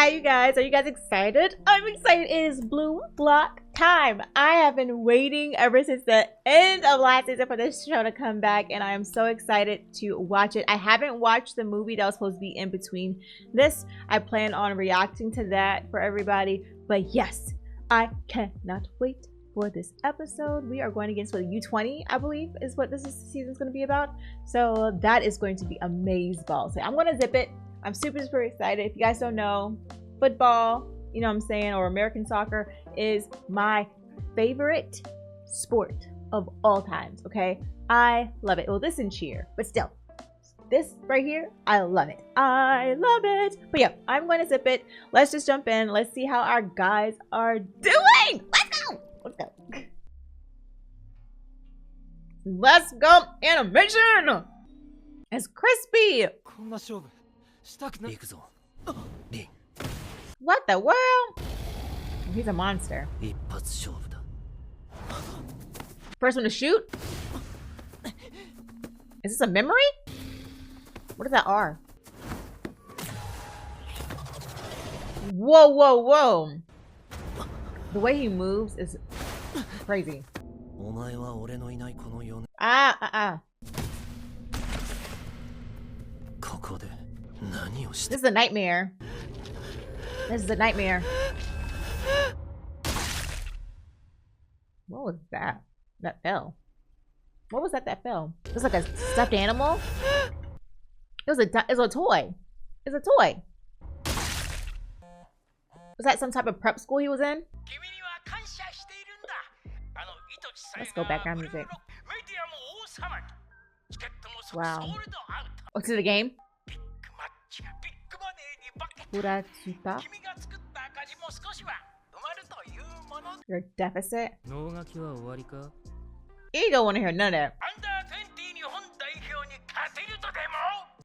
Hi, you guys. Are you guys excited? I'm excited. It is Blue Block time. I have been waiting ever since the end of last season for this show to come back, and I am so excited to watch it. I haven't watched the movie that was supposed to be in between this. I plan on reacting to that for everybody. But yes, I cannot wait for this episode. We are going against the U-20, I believe, is what this season's going to be about. So that is going to be amazeballs. So I'm going to zip it. I'm super excited. If you guys don't know, football, you know what I'm saying, or American soccer is my favorite sport of all times, okay? I love it. Well, this and cheer, but still, this right here, I love it. I love it. But yeah, I'm going to zip it. Let's just jump in. Let's see how our guys are doing. Let's go. Let's go. Let's go. Animation. It's crispy. What the world? He's a monster. First one to shoot? Is this a memory? What is that R? Whoa. The way he moves is crazy. This is a nightmare. This is a nightmare. What was that? That fell. What was that fell? It was like a stuffed animal. It was a toy. It's a toy. Was that some type of prep school he was in? Let's go background music. Wow. What's in the game? Your deficit? Ego wanna hear none of that.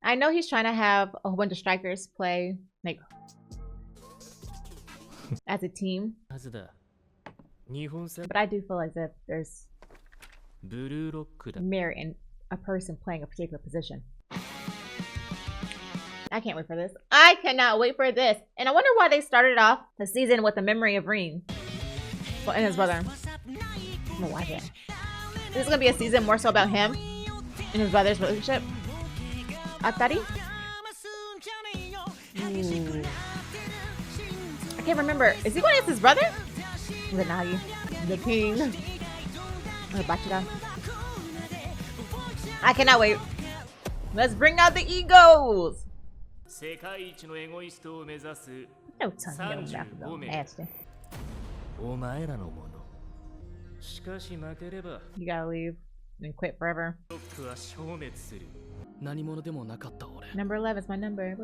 I know he's trying to have a whole bunch of strikers play like as a team. But I do feel as if there's merit in a person playing a particular position. I can't wait for this. I cannot wait for this. And I wonder why they started off the season with the memory of Reen. Well, and his brother. I'm gonna watch it. This is gonna be a season more so about him and his brother's relationship. Atari? Ooh. I can't remember. Is he going against his brother? The Nagi. The king. Or Bachira. I cannot wait. Let's bring out the egos. No tongue nasty. You gotta leave and quit forever. Number 11 is my number.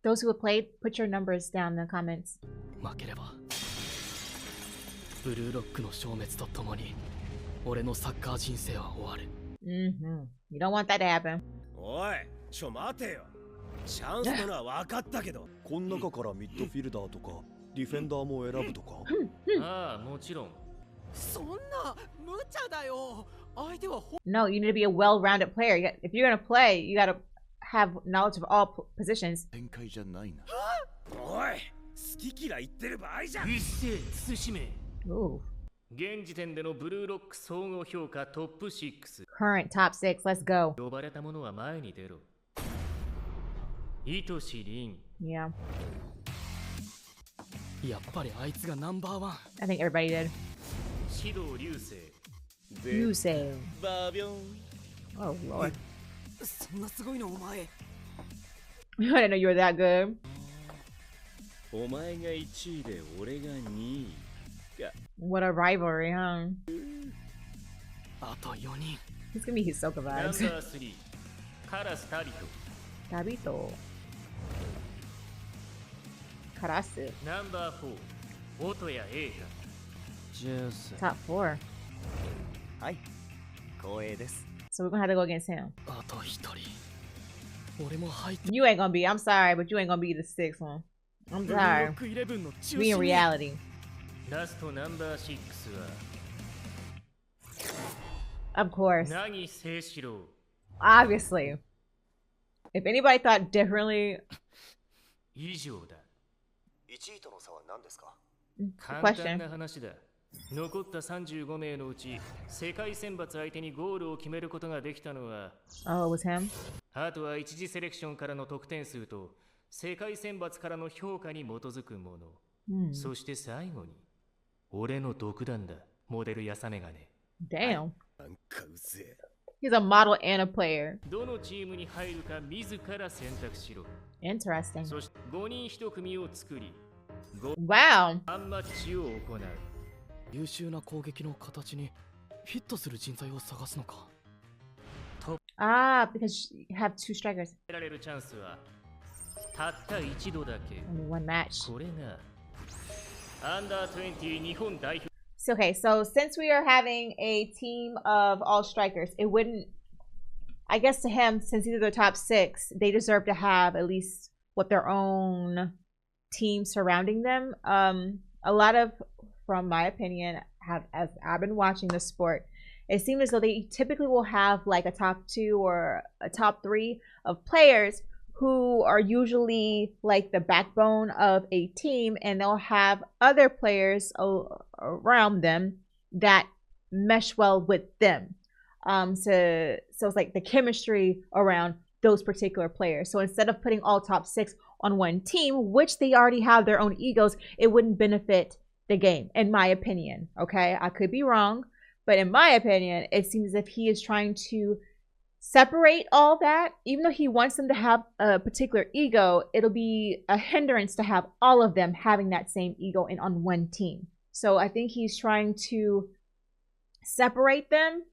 Those who have played, put your numbers down in the comments. You don't want that to happen. No, you need to be a well-rounded player. If you're gonna play, you gotta have knowledge of all positions. Ooh. Current top 6, let's go. Yeah. I think everybody did. Yusei. Oh lord. I didn't know you were that good. What a rivalry, huh? It's gonna be Hisoka vibes. Tabito. Karasu. Top 4. So we're gonna have to go against him. You ain't gonna be, I'm sorry, but you ain't gonna be the 6th one. I'm sorry. We in reality. Of course. Obviously. If anybody thought differently, 以上だ。1位との差は何ですか？簡 question. 単な話だ。残った35名のうち、世界選抜相手にゴールを決めることができたのは、Oh, it was him? あとは一次セレクションからの得点数と、世界選抜からの評価に基づくもの。そして最後に、俺の独断だ。モデルやさめがね。Damn. なんかうぜえ。He's a model and a player. どのチームに入るか自ら選択しろ。 Interesting. そして5人1組を作り、Wow. ワンマッチを行う。優秀な攻撃の形にフィットする人材を探すのか。Ah, because you have two strikers. 得られるチャンスはたった一度だけ。 Only one match. これがアンダー20日本代表。 So, okay, so since we are having a team of all strikers, it wouldn't, I guess to him, since these are the top 6, they deserve to have at least what their own team surrounding them. A lot of, from my opinion, as I've been watching the sport, it seems as though they typically will have like a top 2 or a top 3 of players who are usually like the backbone of a team, and they'll have other players around them that mesh well with them. So it's like the chemistry around those particular players. So instead of putting all top 6 on one team, which they already have their own egos, it wouldn't benefit the game, in my opinion. Okay, I could be wrong, but in my opinion, it seems as if he is trying to separate all that. Even though he wants them to have a particular ego, it'll be a hindrance to have all of them having that same ego and on one team. So I think he's trying to separate them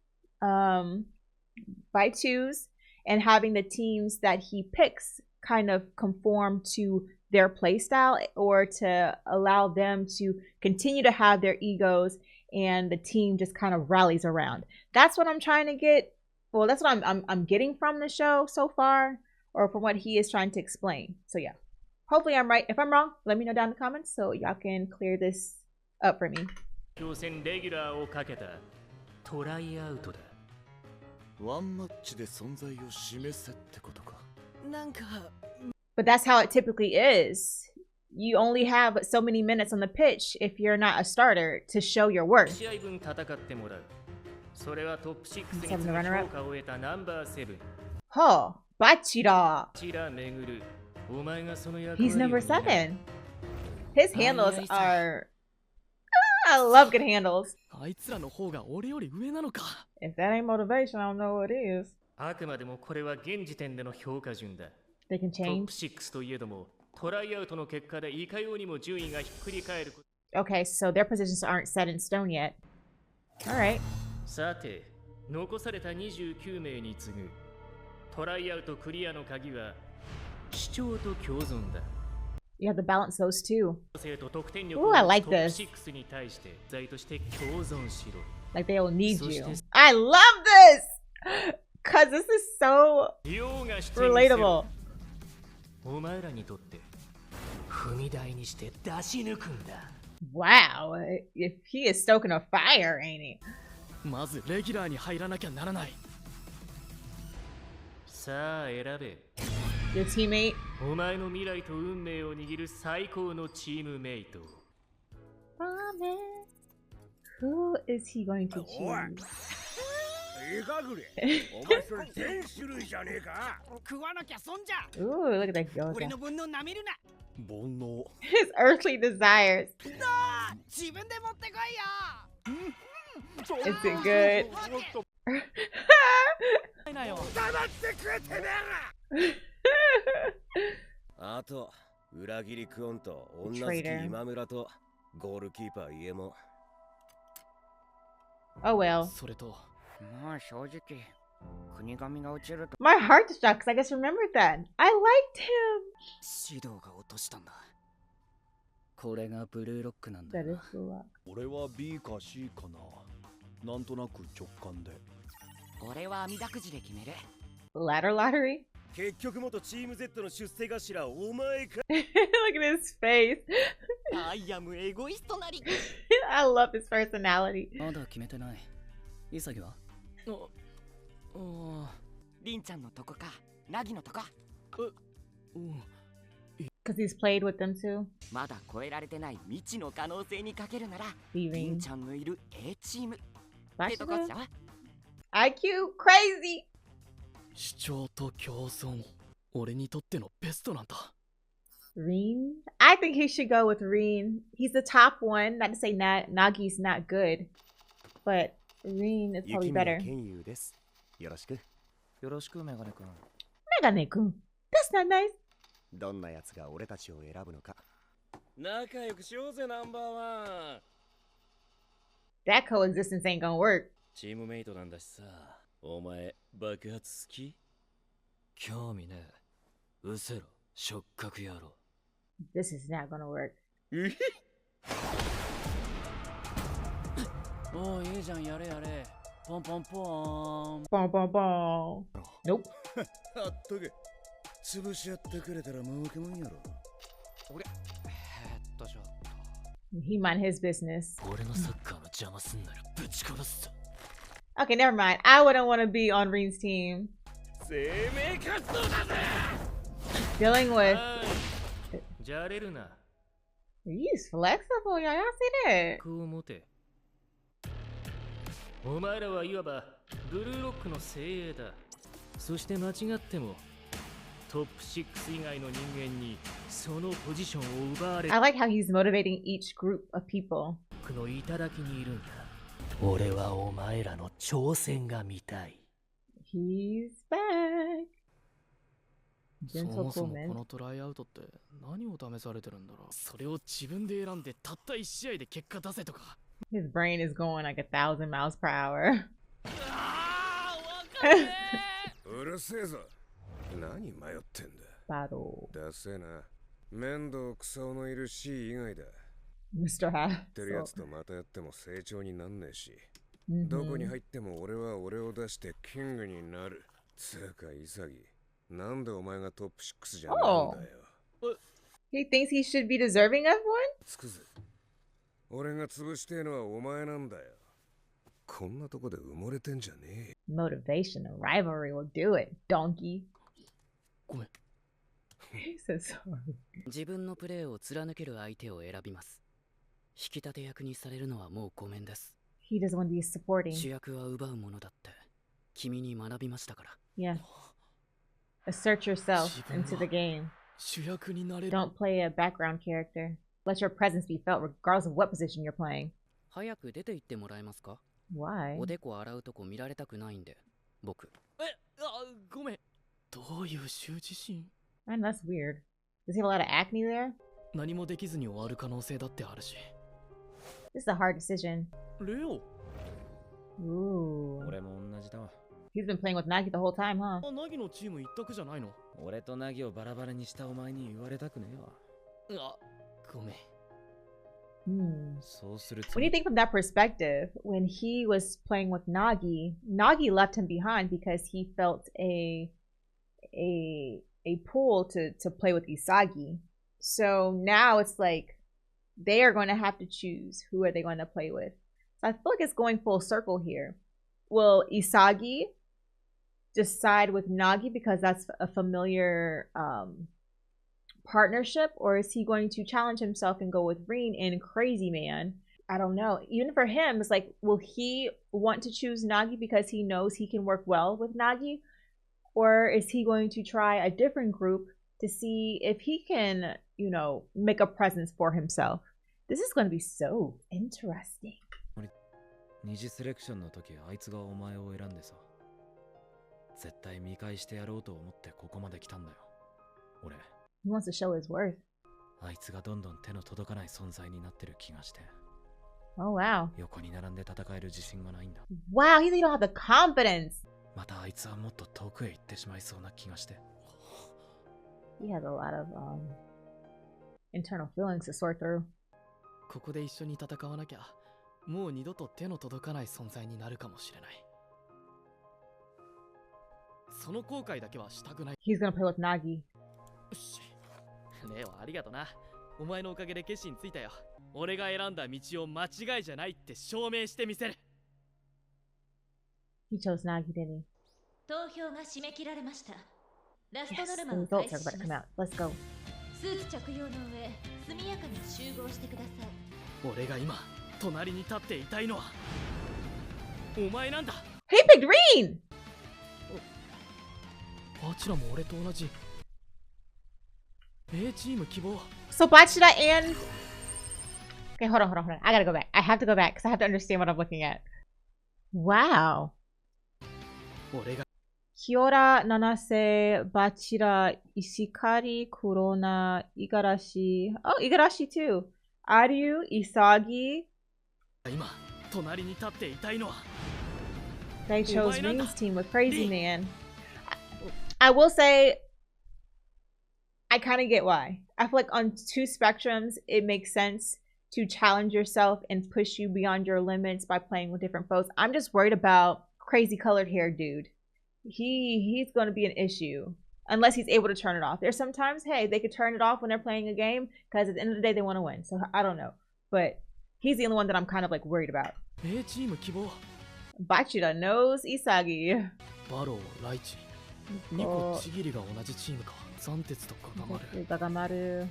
by twos, and having the teams that he picks kind of conform to their play style, or to allow them to continue to have their egos and the team just kind of rallies around. That's what I'm trying to get. Well, that's what I'm getting from the show so far, or from what he is trying to explain. So yeah, hopefully I'm right. If I'm wrong, let me know down in the comments so y'all can clear this up for me. 強戦レギュラーをかけたトライアウトだ。ワンマッチで存在を示せってことか。なんか But that's how it typically is. You only have so many minutes on the pitch if you're not a starter to show your worth. 試合分戦ってもらう。それはトップ6に次ぐ評価を得たナンバー7。Oh, Bachira. チラめぐる。お前がその役 He's 割を number 担う。 7. His handles are... I love good handles. あいつらの方が俺より上なのか。 If that ain't motivation, I don't know what is. あくまでもこれは現時点での評価順だ。 They can トップ change. 6といえども、トライアウトの結果でいかようにも順位がひっくり返る。 Okay, so their positions aren't set in stone yet. Alright. さて、残された29名に次ぐトライアウトクリアの鍵は主張と共存だ。 You have to balance those two. 性と得点力 Ooh, を I トッ like プ this. 6に対して材として共存しろ。 Like they will need So you. she's- I love this! Cause this is so 用がしてみせ relatable. ろ。お前らにとって踏み台にして出し抜くんだ。 Wow. If he is stoking a fire, ain't he? まずレギュラーに入らなきゃならない。さあ選べ。 Your teammate. お前の未来と運命を握る最高のチームメイト。 Who is he going to choose? いいかぐれ。お前それ全種類じゃねえか。食わなきゃ損じゃ。 Ooh, look at that 俺 gyoza. の煩悩なめるな。煩悩。 His earthly desires. 自分で持ってこいよ。 Is it good? ないなよ。黙ってくれてめえら。あと裏切りクオンと女好き Traitor. 今村とゴールキーパー家も。 Oh well. それとまあ正直国神が落ちると My heart struck because I just remembered that. I liked him. 指導が落としたんだ。これがブルーロックなんだ That よ is blue rock. 俺は B か C かな。なんとなく直感で。俺は網だくじで決める。 Ladder lottery? 結局元チーム Z の出世頭お前か。 Look at his face. アイアムエゴイストなり。 I love his personality. まだ決めてない。イサギは？りんちゃんのとこか、ナギのとこ。Because he's played with them too. まだ超えられてない未知の可能性にかけるなら、 リンちゃんのいる A チーム。ってとこっちゃわ。 IQ crazy! 主張と共存、俺にとってのベストなんだ。Reen? I think he should go with Reen. He's the top one. Not to say Nagi's not good, but Reen is probably better. よろしく。よろしく、メガネ君。Megane-kun. That's not nice. どんなやつが俺たちを選ぶのか。仲良くしようぜ、ナンバーワン。 That coexistence ain't gonna work. チームメイトなんだしさ。お前、爆発好き？興味ねえ。うせろ、触覚野郎。This is not gonna work. おう、いいじゃん、やれやれ。ポンポンポーン。 Boom, boom, boom. Nope. あっとけ。潰し合ってくれたら儲けもんやろ。俺、ちょっと。 He mind his business. 俺のサッカーの邪魔すんならぶち殺すぞ。 Okay, never mind. I wouldn't want to be on Reen's team. 生命活動だぜ。 Dealing with... じゃれるな。 He's flexible, y'all. Y'all see that? こう持て。お前らはいわばブルーロックの精鋭だ。そして間違ってもトップ6以外の人間にそのポジションを奪われる。 I like how he's motivating each group of people. この頂にいるんだ。俺はお前らの挑戦が見たい。 He's back. そ Gentle もそも Pullman. このトライアウトって何を試されてるんだろう。それを自分で選んでたった1試合で結果出せとか。 His brain is going like 1,000 miles per hour. うるせえぞ。何迷ってんだ。 Battle. ダセえな。面倒くさおのいる C 以外だ。 Mr. Half. ってるやつとまたやっても成長になんねえし。 Mhm. どこに入っても俺は俺を出してキングになる。つうか潔。なんでお前がトップ6じゃないんだよ。He thinks he should be deserving of one? つくぜ。俺が潰してえのはお前なんだよ。こんなとこで埋もれてんじゃねえ。 Motivation and rivalry will do it, donkey. ごめん。 He said sorry. 自分のプレーを貫ける相手を選びます。引き立て役にされるのはもうごめんです。 He doesn't want to be supporting. 主役は奪うものだって君に学びましたから。 Yeah. Assert yourself into the game. 主役になれる。 Don't play a background character. Let your presence be felt regardless of what position you're playing. 早く出て行ってもらえますか？ Why? おでこ洗うとこ見られたくないんで、僕。ごめん。どういう羞恥心？ Man, that's weird. Does he have a lot of acne there? 何もできずに終わる可能性だってあるし。 This is a hard decision. レオ。 Ooh. 俺も同じだわ。 He's been playing with Nagi the whole time, huh? ナギのチーム一択じゃないの？俺とナギをバラバラにしたお前に言われたくねえわ。ごめん。そうするつ When も you り。 think from that perspective, when he was playing with Nagi, Nagi left him behind because he felt a pull to play with Isagi. So now it's like they are going to have to choose who are they going to play with. So I feel like it's going full circle here. Will Isagi decide with Nagi because that's a familiar partnership, or is he going to challenge himself and go with Reen and Crazy Man? I don't know. Even for him, it's like, will he want to choose Nagi because he knows he can work well with Nagi? Or is he going to try a different group to see if he can, you know, make a presence for himself? This is going to be so interesting. 二次セレクションの時あいつがお前を選んでさ。絶対見返してやろうと思ってここまで来たんだよ。俺。 He wants to show his worth. あいつがどんどん手の届かない存在になってる気がして。 Oh, wow. 横に並んで戦える自信がないんだ。 Wow, he don't have the confidence. またあいつはもっと遠くへ行ってしまいそうな気がして。 He has a lot of internal feelings to sort through. ここで一緒に戦わなきゃ、もう二度と手の届かない存在になるかもしれない。その後悔だけはしたくない。 He's gonna play with Nagi. よし。レオありがとな。お前のおかげで決心ついたよ。俺が選んだ道を間違いじゃないって証明してみせる。 He chose Nagi, didn't he? 投票が締め切られました。ラスト Yes, ノル the マを results 開 are 始 about し to come ま out. Let's go. す。スーツ着用の上、速やかに集合してください。俺が今隣に立っていたいのはお前なんだ。 He picked Green! あちらも俺と同じ A チーム希望。 So Bachira and... Okay, hold on. I gotta go back. I have to go back because I have to understand what I'm looking at. Wow. 俺が Kiora, Nanase, Bachira, Ishikari, Kurona, Igarashi. Oh, Igarashi too. Aryu, Isagi. 今隣に立っていたいのは They chose why not? Reen's team with Crazy Man. I will say, I kind of get why. I feel like on two spectrums, it makes sense to challenge yourself and push you beyond your limits by playing with different foes. I'm just worried about crazy colored hair dude. He's going to be an issue unless he's able to turn it off. There's sometimes, hey, they could turn it off when they're playing a game because at the end of the day, they want to win. So I don't know. But he's the only one that I'm kind of like worried about. A チーム希望。 Bachira knows Isagi. バロー、ライチ、ニコ、ちぎりが同じチームか。三鉄と固まる。 Gagamaru.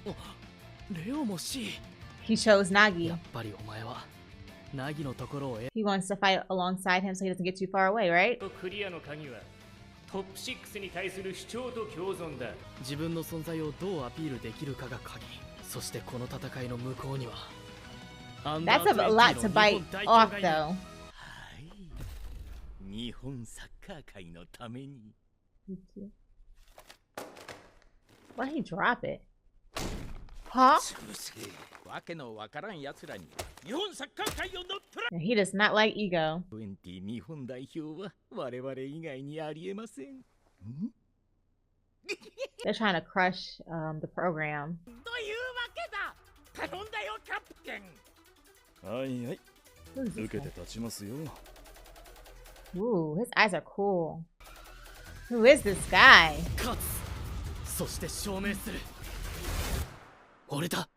レオも C。 He chose や Nagi. っぱりお前はナギのところを He wants to fight alongside him so he doesn't get too far away, right? クリアの鍵はトップ6に対する主張と共存だ。自分の存在をどうアピールできるかが鍵。そしてこの戦いの向こうには That's a lot to bite off, though. はい。日本サッカー界のために。Why did he drop it? Huh? 潰せ。わけのわからん奴らに日本サッカー界を乗っ取ら He does not like ego. 20日本代表は我々以外にありえません。They're trying to crush the program. というわけだ。頼んだよキャプテン。はいはい。 Who is 受 this け guy? て立ちますよ。 Ooh, his eyes are cool. Who is this guy? 勝つ。そして証明する。俺だ。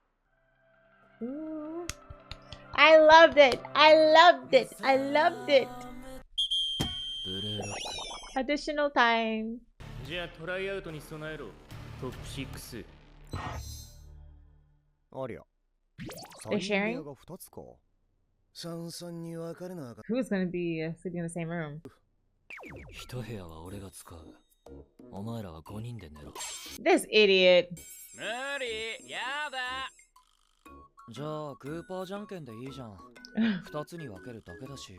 Ooh. I loved it. I loved it. I loved it. ブレーロ。 Additional time. じゃあトライアウトに備えろ。トップ6。ありゃ。 They're sharing? が2つか。三々に分かれなあかん。 Who's gonna be sleeping in the same room? 一部屋は俺が使う。お前らは5人で寝ろ。 This idiot. 無理。やだ。じゃあグーパーじゃんけんでいいじゃん。2つに分けるだけだし。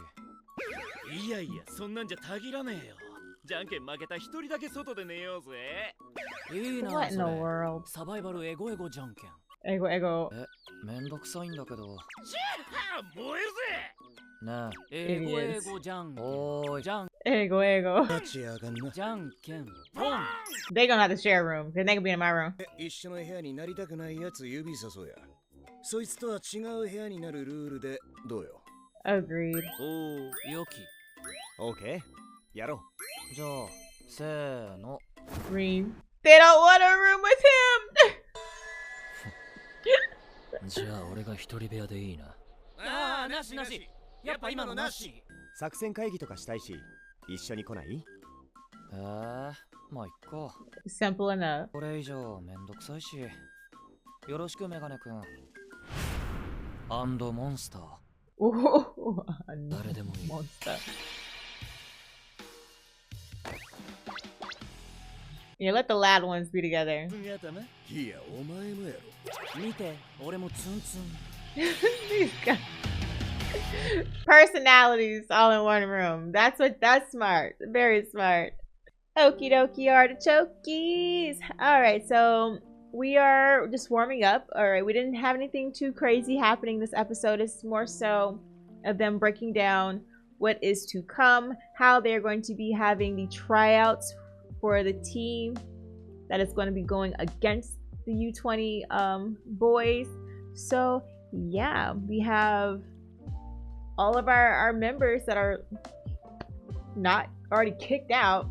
いやいや、そんなんじゃたぎらねえよ。じゃんけん負けた一人だけ外で寝ようぜ。いいな What in そ the れ。 world? サバイバルエゴエゴじゃんけん。 Ego, ego. めんどくさいんだけど。シャー燃えねえ。エゴエゴじゃん。おーい。じゃん Ego, ego. るぜ。立ち上がんな。じゃんけん。ポン。 They gonna have to share a room because they can be in my room. 一緒の部屋になりたくないやつ指さそうや。そいつとは違う部屋になるルールでどうよ。 Agreed. おー、よき。オーケー。やろう。じゃあ、せーの。 Green. They don't want a room with him. じゃあ俺が一人部屋でいいな。ああ、なしなし。やっぱ今のなし。作戦会議とかしたいし、一緒に来ない？まあいっか。 Simple enough. これ以上めんどくさいし。よろしくメガネくん。アンドモンスター。 Ooh, 誰でもいい。 monster. Yeah, let the loud ones be together. いや、お前もやろ。見て、俺もツンツン。 These guys. Personalities all in one room. That's smart. Very smart. Okie dokie artichokes. Alright, so we are just warming up. Alright, we didn't have anything too crazy happening this episode. It's more so of them breaking down what is to come, how they're going to be having the tryouts for the team that is going to be going against the U-20 boys. So yeah, we have all of our members that are not already kicked out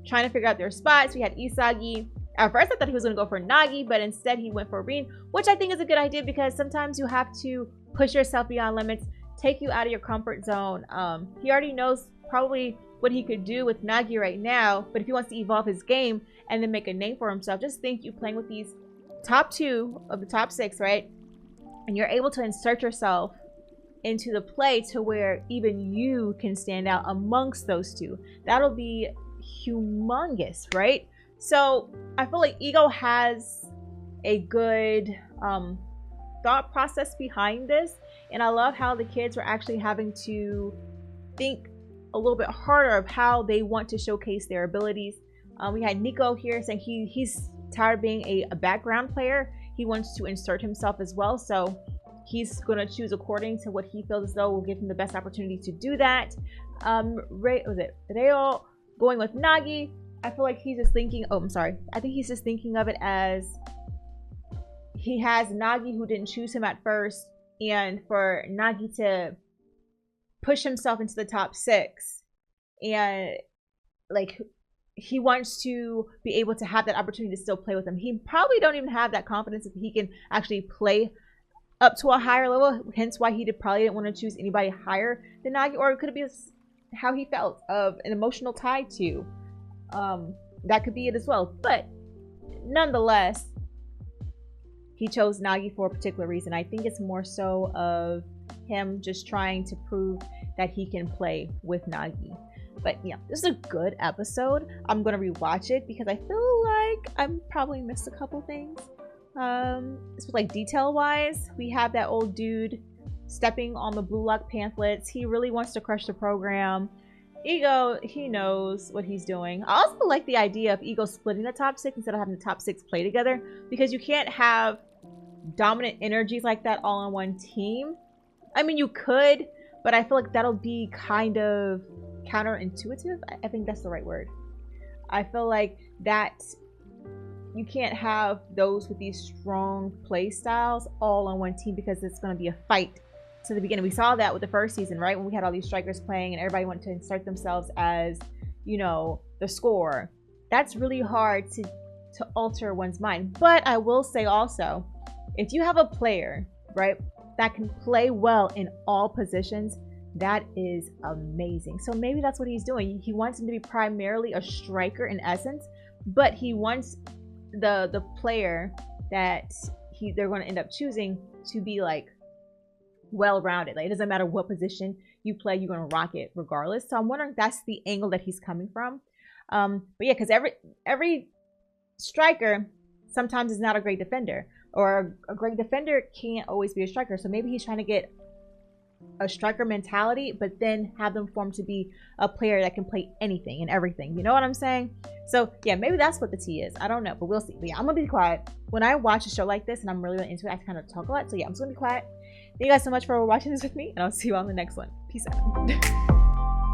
trying to figure out their spots. We had Isagi. At first I thought he was going to go for Nagi, but instead he went for Reen, which I think is a good idea because sometimes you have to push yourself beyond limits, take you out of your comfort zone. He already knows probably what he could do with Nagi right now, but if he wants to evolve his game and then make a name for himself, just think you playing with these top 2 of the top 6, right? And you're able to insert yourself into the play to where even you can stand out amongst those 2. That'll be humongous, right? So I feel like Ego has a good thought process behind this, and I love how the kids are actually having to think a little bit harder of how they want to showcase their abilities. We had Nico here saying he's tired of being a background player. He wants to insert himself as well, so he's going to choose according to what he feels as though will give him the best opportunity to do that. Reo going with Nagi. I feel like he's just thinking, oh, I'm sorry. I think he's just thinking of it as he has Nagi who didn't choose him at first, and for Nagi to push himself into the top 6, and like he wants to be able to have that opportunity to still play with him. He probably don't even have that confidence that he can actually play up to a higher level, hence why he probably didn't want to choose anybody higher than Nagi, or it could be how he felt of an emotional tie to. That could be it as well, but nonetheless, he chose Nagi for a particular reason. I think it's more so of him just trying to prove that he can play with Nagi. But yeah, this is a good episode. I'm gonna rewatch it because I feel like I probably missed a couple things. It's like detail wise, we have that old dude stepping on the blue lock pamphlets. He really wants to crush the program. Ego, he knows what he's doing. I also like the idea of Ego splitting the top 6 instead of having the top 6 play together, because you can't have dominant energies like that all on one team. I mean, you could, but I feel like that'll be kind of counterintuitive. I think that's the right word. I feel like that you can't have those with these strong play styles all on one team, because it's going to be a fight to the beginning. We saw that with the first season, right? When we had all these strikers playing and everybody wanted to insert themselves as, you know, the scorer. That's really hard to alter one's mind. But I will say also, if you have a player, right, that can play well in all positions, that is amazing. So maybe that's what he's doing. He wants him to be primarily a striker in essence, but he wants the player that they're going to end up choosing to be like well-rounded. Like, it doesn't matter what position you play, you're going to rock it regardless. So I'm wondering if that's the angle that he's coming from. But yeah, because every striker sometimes is not a great defender, or a great defender can't always be a striker. So maybe he's trying to get a striker mentality, but then have them form to be a player that can play anything and everything. You know what I'm saying? So yeah, maybe that's what the T is. I don't know, but we'll see. But yeah, I'm gonna be quiet. When I watch a show like this and I'm really into it, I kind of talk a lot. So yeah, I'm just gonna be quiet. Thank you guys so much for watching this with me, and I'll see you on the next one. Peace out.